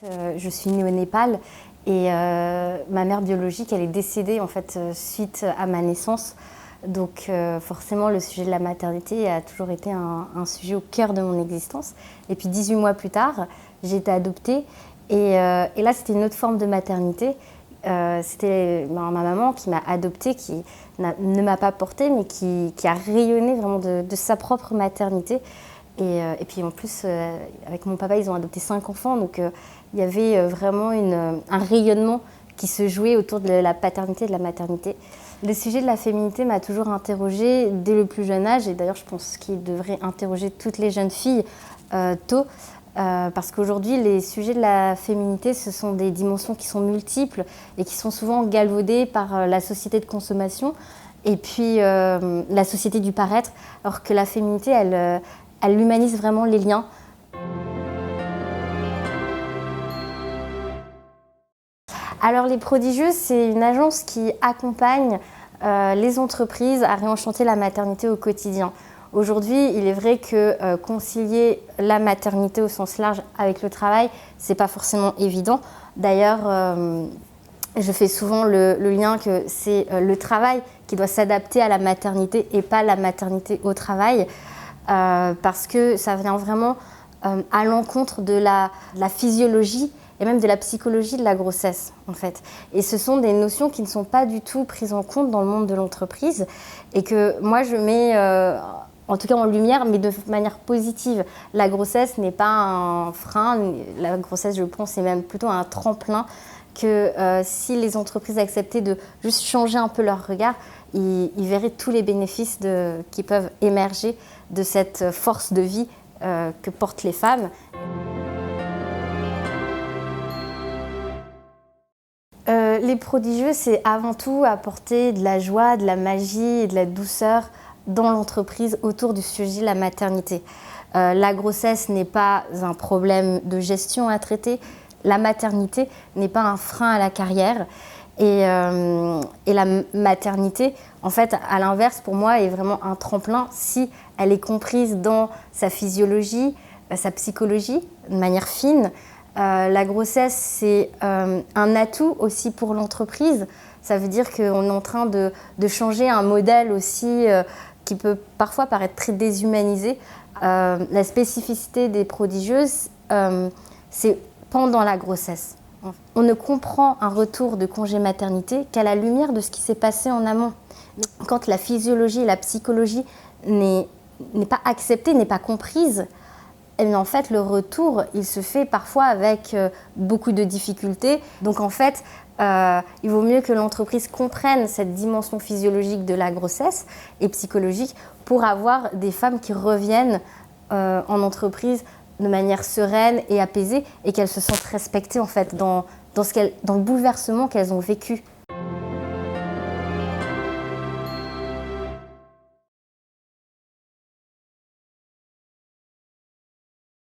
Je suis née au Népal et ma mère biologique, elle est décédée en fait suite à ma naissance. Donc forcément, le sujet de la maternité a toujours été un sujet au cœur de mon existence. Et puis 18 mois plus tard, j'ai été adoptée et là, c'était une autre forme de maternité. C'était ma maman qui m'a adoptée, qui ne m'a pas portée, mais qui a rayonné vraiment de sa propre maternité. Et puis en plus, avec mon papa, ils ont adopté 5 enfants, donc il y avait vraiment un rayonnement qui se jouait autour de la paternité et de la maternité. Le sujet de la féminité m'a toujours interrogée dès le plus jeune âge, et d'ailleurs je pense qu'il devrait interroger toutes les jeunes filles tôt, parce qu'aujourd'hui les sujets de la féminité, ce sont des dimensions qui sont multiples et qui sont souvent galvaudées par la société de consommation et puis la société du paraître, alors que la féminité, elle humanise vraiment les liens. Alors Les Prodigieux, c'est une agence qui accompagne les entreprises à réenchanter la maternité au quotidien. Aujourd'hui, il est vrai que concilier la maternité au sens large avec le travail, c'est pas forcément évident. D'ailleurs, je fais souvent le lien que c'est le travail qui doit s'adapter à la maternité et pas la maternité au travail, parce que ça vient vraiment à l'encontre de la physiologie et même de la psychologie de la grossesse, en fait. Et ce sont des notions qui ne sont pas du tout prises en compte dans le monde de l'entreprise et que moi, je mets en tout cas en lumière, mais de manière positive. La grossesse n'est pas un frein, la grossesse, je pense, c'est même plutôt un tremplin que si les entreprises acceptaient de juste changer un peu leur regard, ils verraient tous les bénéfices qui peuvent émerger de cette force de vie que portent les femmes. Les Prodigieux, c'est avant tout apporter de la joie, de la magie et de la douceur dans l'entreprise autour du sujet de la maternité. La grossesse n'est pas un problème de gestion à traiter, la maternité n'est pas un frein à la carrière et la maternité, en fait, à l'inverse, pour moi, est vraiment un tremplin si elle est comprise dans sa physiologie, sa psychologie, de manière fine. La grossesse, c'est un atout aussi pour l'entreprise. Ça veut dire qu'on est en train de changer un modèle aussi qui peut parfois paraître très déshumanisé. La spécificité des Prodigieuses, c'est pendant la grossesse. On ne comprend un retour de congé maternité qu'à la lumière de ce qui s'est passé en amont. Quand la physiologie et la psychologie n'est pas acceptée, n'est pas comprise, et bien en fait, le retour, il se fait parfois avec beaucoup de difficultés. Donc en fait, il vaut mieux que l'entreprise comprenne cette dimension physiologique de la grossesse et psychologique pour avoir des femmes qui reviennent en entreprise de manière sereine et apaisée et qu'elles se sentent respectées en fait dans le bouleversement qu'elles ont vécu.